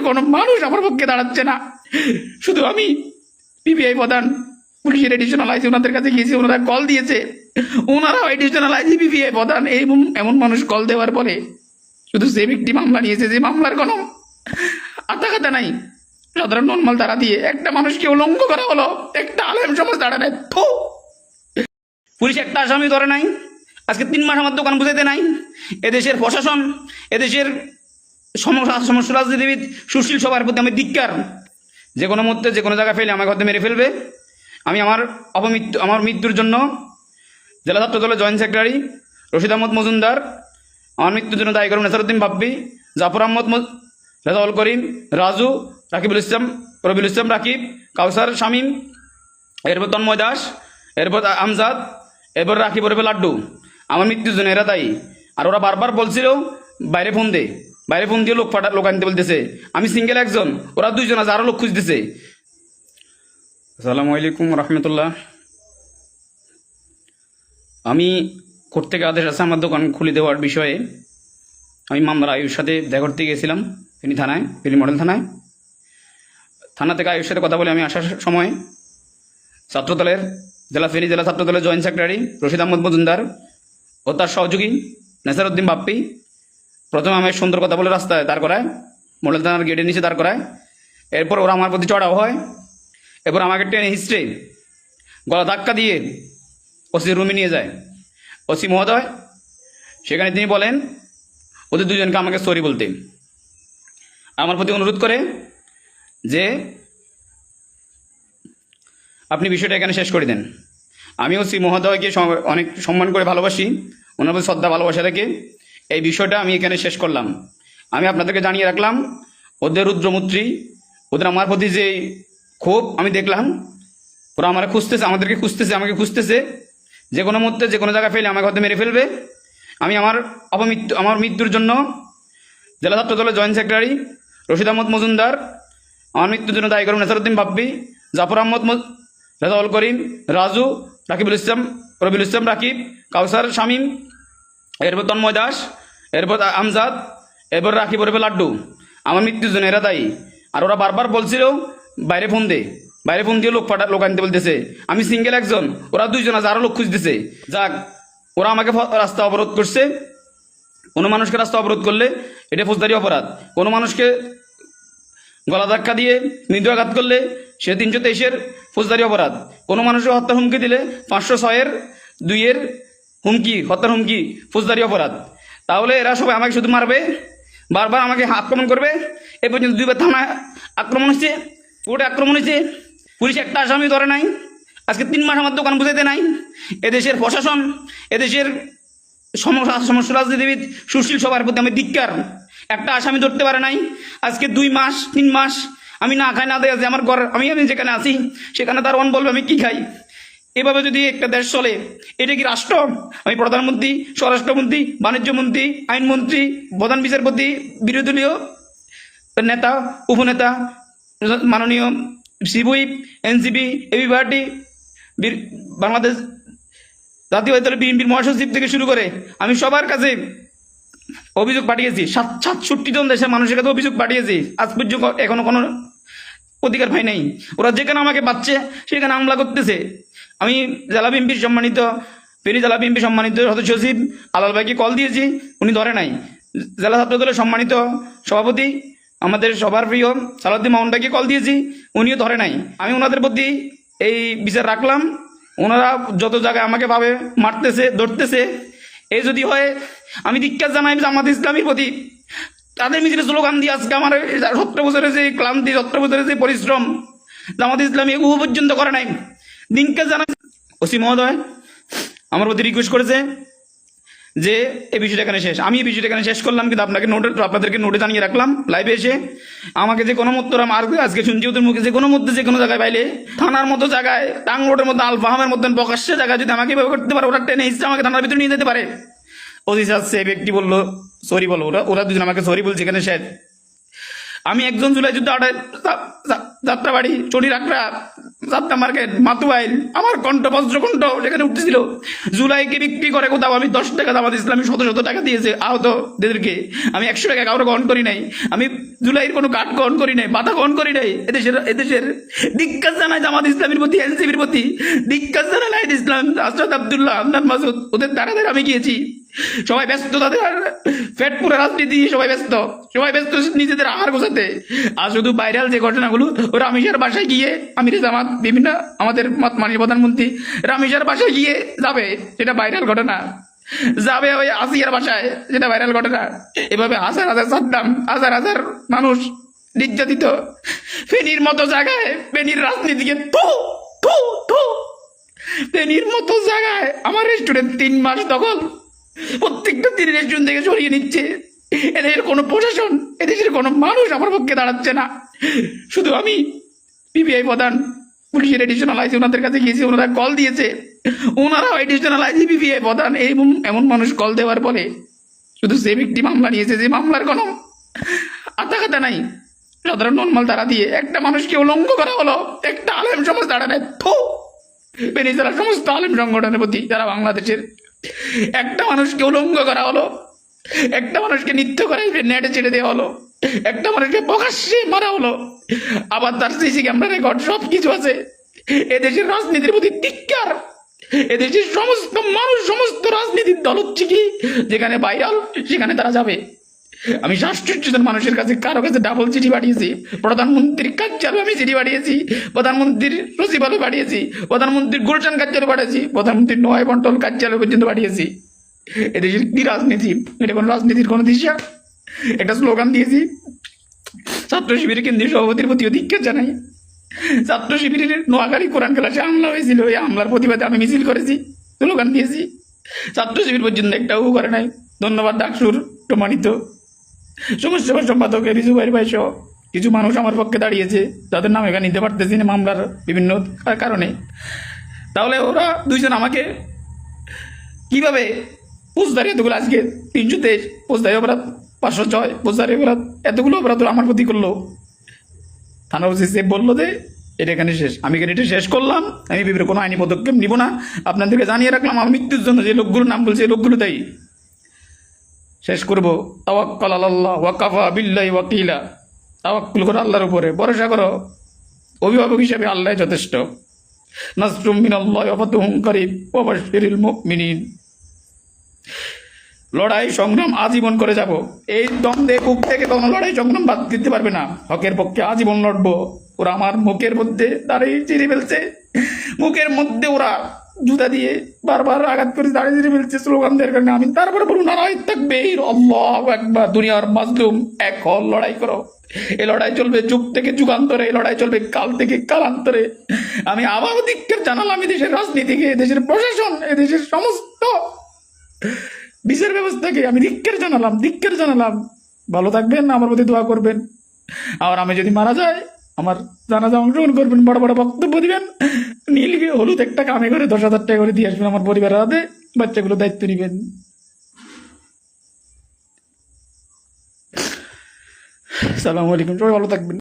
কোনো মানুষ আমার পক্ষে দাঁড়াচ্ছে না। শুধু আমি পিবিআই প্রধান, পুলিশের এডিশনাল আইজি ওনাদের কাছে গিয়েছি, ওনারা কল দিয়েছে, ওনারাও এডিশনাল আইজি পিবিআই প্রধান। এই এমন মানুষ কল দেওয়ার পরে শুধু সে ব্যক্তি মামলা নিয়েছে যে মামলার কোনো আতাখাতা নাই, সাধারণ নর্মাল তারা দিয়ে একটা মানুষকে উলঙ্গ করা হলো, একটা আলেম সমাজ দাঁড়া নেয়। পুলিশ একটা আসামি ধরে নাই, আজকে 3 মাস আমার দোকান বুঝাইতে নাই। এদেশের প্রশাসন, এদেশের সমস্ত রাজনীতিবিদ, সুশীল সবার প্রতি আমি ধিক্কার। যে কোনো মুহূর্তে যে কোনো জায়গায় ফেলে আমাকে হয়তো মেরে ফেলবে। আমি আমার মৃত্যুর জন্য জেলা ছাত্র দলের জয়েন্ট সেক্রেটারি রশিদ আহমদ মজুমদার, আমার মৃত্যুর জন্য দায়ী করুন নেসারউদ্দিন বাপ্পি, জাফর আহমদ, রেজাউল করিম, রাজু, রাকিবুল ইসলাম, রবিউল ইসলাম রাকিব, কাউসার শামীম, এরপর তন্ময় দাস, এরপর আমজাদ, এরপর রাকিব ওরফে লাড্ডু। আমার মৃত্যুর জন্য এরা দায়ী। আর ওরা বারবার বলছিল বাইরে ফোন দিয়ে লোক আনতে বলতেছে। আমি সিঙ্গেল একজন, ওরা 2 জন আছে, আরও লোক খুঁজতেছে। আসসালামু আলাইকুম রহমতুল্লাহ। আমি কোর্ট থেকে আদেশ আছে আমার দোকান খুলে দেওয়ার বিষয়ে। আমি মামলার আয়ুর সাথে দেখা করতে গিয়েছিলাম ফেনী থানায়, ফেনী মডেল থানায়। থানা থেকে আয়ুর সাথে কথা বলে আমি আসার সময় ফেনী জেলা ছাত্রদলের জয়েন্ট সেক্রেটারি রশিদ আহমদ মজুমদার ও তার সহযোগী নেসারউদ্দিন বাপ্পি প্রথমে আমায় সুন্দর কথা বলে রাস্তায় দাঁড় করায়, মডেল থানার গেটের নিচে দাঁড় করায়। এরপর ওরা আমার প্রতি চড়াও হয়। এরপর আমাকে টেনে হিস্ট্রে গলা ধাক্কা দিয়ে ওসি রুমে নিয়ে যায়। ওসি মহোদয় সেখানে তিনি বলেন ওদের 2 জনকে আমাকে সরি বলতে, আমার প্রতি অনুরোধ করে যে আপনি বিষয়টা এখানে শেষ করে দেন। আমি ওসি মহোদয়কে অনেক সম্মান করে ভালোবাসি, ওনার প্রতি শ্রদ্ধা ভালোবাসা রেখে এই বিষয়টা আমি এখানে শেষ করলাম। আমি আপনাদেরকে জানিয়ে রাখলাম ওদের রুদ্রমূর্তি, ওদের আমার প্রতি যে ক্ষোভ আমি দেখলাম, ওরা আমাকে খুঁজতেছে, যে কোনো মুহূর্তে যে কোনো জায়গায় ফেলে আমাকে হয়তো মেরে ফেলবে। আমি আমার মৃত্যুর জন্য জেলা ছাত্র দলের জয়েন্ট সেক্রেটারি রশিদ আহমদ মজুমদার, আমার মৃত্যুর জন্য দায়ী করুন নেসারউদ্দিন বাপ্পি, জাফর আহমদ, রেজাউল করিম, রাজু, রাকিবুল ইসলাম, রবিউল ইসলাম রাকিব, কাউসার শামীম, এরপর তন্ময় দাস, এরপর আমজাদ, এরপর রাকিব ওরফে লাড্ডু। আমার মৃত্যুর জন্য এরা দায়ী। আর ওরা বারবার বলছিল বাইরে ফোন দিয়ে লোক আনতে বলতেছে। আমি সিঙ্গেল একজন, ওরা 2 জন আছে, আরও লোক খুঁজতেছে। যাক, ওরা আমাকে রাস্তা অবরোধ করছে। কোনো মানুষকে রাস্তা অবরোধ করলে এটা ফৌজদারি অপরাধ। কোনো মানুষকে গলা ধাক্কা দিয়ে মৃদুয়াঘাত করলে সে 323-এর ফৌজদারি অপরাধ। কোনো মানুষকে হত্যার হুমকি দিলে 506-এর 2-এর হুমকি, হত্যার হুমকি ফৌজদারি অপরাধ। তাহলে এরা সবাই আমাকে শুধু মারবে, বারবার আমাকে আক্রমণ করবে। এ পর্যন্ত 2বার থানায় আক্রমণ হচ্ছে, কোর্টে আক্রমণ হয়েছে। পুলিশ একটা আসামি ধরে নাই, আজকে 3 মাস আমার দোকান বুঝাইতে নাই। এদেশের প্রশাসন, এদেশের সমস্ত রাজনীতিবিদ, সুশীল সবার প্রতি আমি ধিক্কার। একটা আসামি ধরতে পারে নাই। আজকে 2 মাস 3 মাস আমি না খাই না দেয় আছে আমার ঘর। আমি যেখানে আছি সেখানে তার বলবে আমি কি খাই। এভাবে যদি একটা দেশ চলে, এটা কি রাষ্ট্র? আমি প্রধানমন্ত্রী, স্বরাষ্ট্রমন্ত্রী, বাণিজ্যমন্ত্রী, আইনমন্ত্রী, প্রধান বিচারপতি, বিরোধী দলীয় নেতা, উপনেতা, মাননীয় সিবুই, এনসিপি, এবি পার্টি, বাংলাদেশ জাতীয় বিএনপির মহাসচিব থেকে শুরু করে আমি সবার কাছে অভিযোগ পাঠিয়েছি। 67 জন দেশের মানুষের কাছে অভিযোগ পাঠিয়েছি। আজ পর্যন্ত এখনো কোনো অধিকার পাই নাই। ওরা যেখানে আমাকে পাচ্ছে সেখানে হামলা করতেছে। আমি ফেনী জেলা বিএনপি সম্মানিত সদস্য সচিব আলাল ভাইকে কল দিয়েছি, উনি ধরে নাই। জেলা ছাত্র দলের সম্মানিত সভাপতি আমাদের সবার প্রিয় সালাউদ্দিন মামুন ভাইকে কল দিয়েছি, উনিও ধরে নাই। আমি ওনাদের প্রতি এই বিচার রাখলাম। ওনারা যত জায়গায় আমাকে পাবে মারতেছে, ধরতেছে। এই যদি হয় আমি ধিক্কার জানাই জামাত ইসলামীর প্রতি। তাদের মিছিলে স্লোগান দিয়ে আজকে আমার 17 বছরের যে ক্লান্তি, 17 বছরের যে পরিশ্রম জামাত ইসলামী এগুলো পর্যন্ত করে নাই। ধিক্কার জানাই। ওসি মহোদয় আমার প্রতি রিকোয়েস্ট করেছে যে এই বিষয়টা এখানে শেষ। আমি এই বিষয়টা এখানে শেষ করলাম, কিন্তু আপনাদেরকে নোটে জানিয়ে রাখলাম লাইভে এসে। আমাকে যে কোনো মুহূর্তে আজকে শুনছি ওদের মুখে, যে কোনো মুহূর্তে যে কোনো জায়গায় পাইলে, থানার মতো জায়গায়, টাং রোডের মতো, আলফাহামের মতন প্রকাশ্যে জায়গায় যদি আমাকে এভাবে করতে পারে, ওরা টেনে হিসেবে আমাকে থানার ভিতরে নিয়ে যেতে পারে। ওসি স্যার সে ব্যক্তি বললো সরি বলো, ওরা 2 জন আমাকে সরি বলছে এখানে শেষ। আমি 1 জুলাই যুদ্ধ যাত্রাবাড়ি, চটির আকড়া, সাদ্দাম মার্কেট, মাতুয়াইল, আমার কণ্ঠ বজ্রকণ্ঠ সেখানে উঠতেছিল। জুলাইকে বিক্রি করে কোথাও আমি 10 টাকা জামাত ইসলামী 100 টাকা দিয়েছে আহতদেরকে। আমি 100 টাকা কাউকে গ্রহণ করি নাই। আমি জুলাইয়ের কোনো কাঠ গ্রহণ করি নাই, বাধা গ্রহণ করি নাই। এদেশের ধিক্কার জানাই জামাত ইসলামীর প্রতি, এনসিপির প্রতি ধিক্কার জানাই নাহিদ ইসলাম, আশরাফ আব্দুল্লাহ, আদনান মাসুদ, ওদের দ্বারা আমি গিয়েছি। সবাই ব্যস্ত তাদের পেট পুরো রাজনীতি, সবাই ব্যস্ত নিজেদের আহার গোছাতে। আর শুধু ভাইরাল যে ঘটনাগুলো, ও রামিসার বাসায় গিয়ে আমির জামাত বিভিন্ন আমাদের মাননীয় প্রধানমন্ত্রী রামিসার বাসায় গিয়ে যাবে, সেটা ভাইরাল ঘটনা। যাবে ওই আসিয়ার বাসায়, যেটা ভাইরাল ঘটনা। এভাবে হাজার হাজার সাদ্দাম, হাজার হাজার মানুষ নির্যাতিত। ফেনীর মতো জায়গায়, ফেনীর রাজনীতিকে ফেনীর মতো জায়গায় আমার রেস্টুরেন্ট 3 মাস দখল, প্রত্যেকটা দিন রেস্টুরেন্ট থেকে সরিয়ে নিচ্ছে। এদেশের কোনো প্রশাসন, এদেশের কোনো মানুষ আমার পক্ষে দাঁড়াচ্ছে না। শুধু আমি পিবিআই প্রধান, পুলিশের এডিশনাল আইজি, ওনাদের কাছে গিয়েছি, ওনারা কল দিয়েছে, ওনারাও এডিশনাল আইজি, পিবিআই প্রধান, এমন মানুষ কল দেওয়ার পরে শুধু সে ব্যক্তি মামলা নিয়েছে, যে মামলার কোনো আতাখাতা নাই। সাধারণ নর্মাল তারা দিয়ে একটা মানুষকে উলঙ্গ করা হলো, একটা আলেম সমাজ দাঁড়ানো বেনিজারা সমস্ত আলেম সংগঠনের প্রতি যারা বাংলাদেশের। একটা মানুষকে উলঙ্গ করা হলো, একটা মানুষকে নৃত্য করে নেটে ছেড়ে দেওয়া হলো, একটা মানুষকে প্রকাশ্যে মারা হলো, আবার তার সিসি ক্যামেরা রেকর্ড সব কিছু আছে। এদেশের রাজনীতির প্রতি ধিক্কার। এদেশের সমস্ত মানুষ, সমস্ত রাজনীতির দল হচ্ছে কি, যেখানে ভাইরাল সেখানে তারা যাবে। আমি 67 জন মানুষের কাছে, কারো কাছে ডাবল চিঠি পাঠিয়েছি, প্রধানমন্ত্রীর কার্যালয়ে আমি চিঠি পাঠিয়েছি, প্রধানমন্ত্রীর সচিবালয় পাঠিয়েছি, প্রধানমন্ত্রীর গুলশান কার্যালয় পাঠিয়েছি, প্রধানমন্ত্রীর নয় মন্ডল কার্যালয় পর্যন্ত পাঠিয়েছি। এদেশের কি রাজনীতি? এটা কোনো রাজনীতির কোনো দিশা? একটা স্লোগান দিয়েছি, ছাত্র শিবিরের কেন্দ্রীয় সভাপতির প্রতি ধিক্কার জানাই। ছাত্র শিবিরের নোয়াখালী কোরআন ক্লাসে হামলা হয়েছিল, ওই হামলার প্রতিবাদে আমি মিছিল করেছি, স্লোগান দিয়েছি। ছাত্র শিবির পর্যন্ত একটাও করে নাই। ধন্যবাদ ডাকসুর প্রমাণিত সমাজসেবা সম্পাদক রিজু ভাই সহ কিছু মানুষ আমার পক্ষে দাঁড়িয়েছে, যাদের নাম এখানে নিতে পারতেছি না মামলার বিভিন্ন কারণে। তাহলে ওরা দুইজন আমাকে কিভাবে ফৌজদারি এতগুলো, আজকে 323 ফৌজদারি অপরাধ, 506 ফৌজদারি অপরাধ, এতগুলো অপরাধ আমার প্রতি করলো। থানা ওসি বললো যে এটা এখানে শেষ। আমি এখানে এটা শেষ করলাম, আমি বিভিন্ন কোনো আইনি পদক্ষেপ নিব না। আপনাদেরকে জানিয়ে রাখলাম, আমার মৃত্যুর জন্য যে লোকগুলোর নাম বলছে, এই লোকগুলো তাই শেষ করবো। তাওয়াক্কাল আলাল্লাহ ওয়া কাফা বিল্লাহি ওয়াকিলা। তাওয়াক্কুল করো আল্লাহর উপরে, ভরসা করো, অভিভাবক হিসেবে আল্লাহ যথেষ্ট। নাসরুম মিনাল্লাহি ওয়া ফাতহুন করিব ওয়া বাশশিরিল মুমিনিন। লড়াই সংগ্রাম আজীবন করে যাব। এই দ্বন্দ্বে বুক থেকে কোনো লড়াই সংগ্রাম বাদ দিতে পারবে না। হকের পক্ষে আজীবন লড়বো। ওরা আমার মুখের মধ্যে দাঁড়িয়ে চিড়ে ফেলছে, মুখের মধ্যে ওরা জুতা দিয়ে বারবার আঘাত করে দাঁড়িয়ে চিড়ে ফেলছে স্লোগান দেওয়ার কারণে। আমি তারপরে বলুন, নারায়ে তাকবীর, আল্লাহু আকবার। দুনিয়ার মাজলুম এক হল, লড়াই করো। এই লড়াই চলবে যুগ থেকে যুগান্তরে, এই লড়াই চলবে কাল থেকে কালান্তরে। আমি আবার ধিক্কার জানালাম এদেশের রাজনীতিকে, এদেশের প্রশাসন, এদেশের সমস্ত বিচার ব্যবস্থাকে আমি ধিক্কার জানালাম। ভালো থাকবেন, আমার প্রতি দোয়া করবেন। আর আমি যদি মারা যাই, আমার জানাজা অংশগ্রহণ করবেন, বড় বড় বক্তব্য দিবেন, নীল হলুদ একটা কামে করে 10,000 টাকা করে দিয়ে আসবেন আমার পরিবারের হাতে, বাচ্চাগুলো দায়িত্ব নিবেন। আসসালামু আলাইকুম, সবাই ভালো থাকবেন।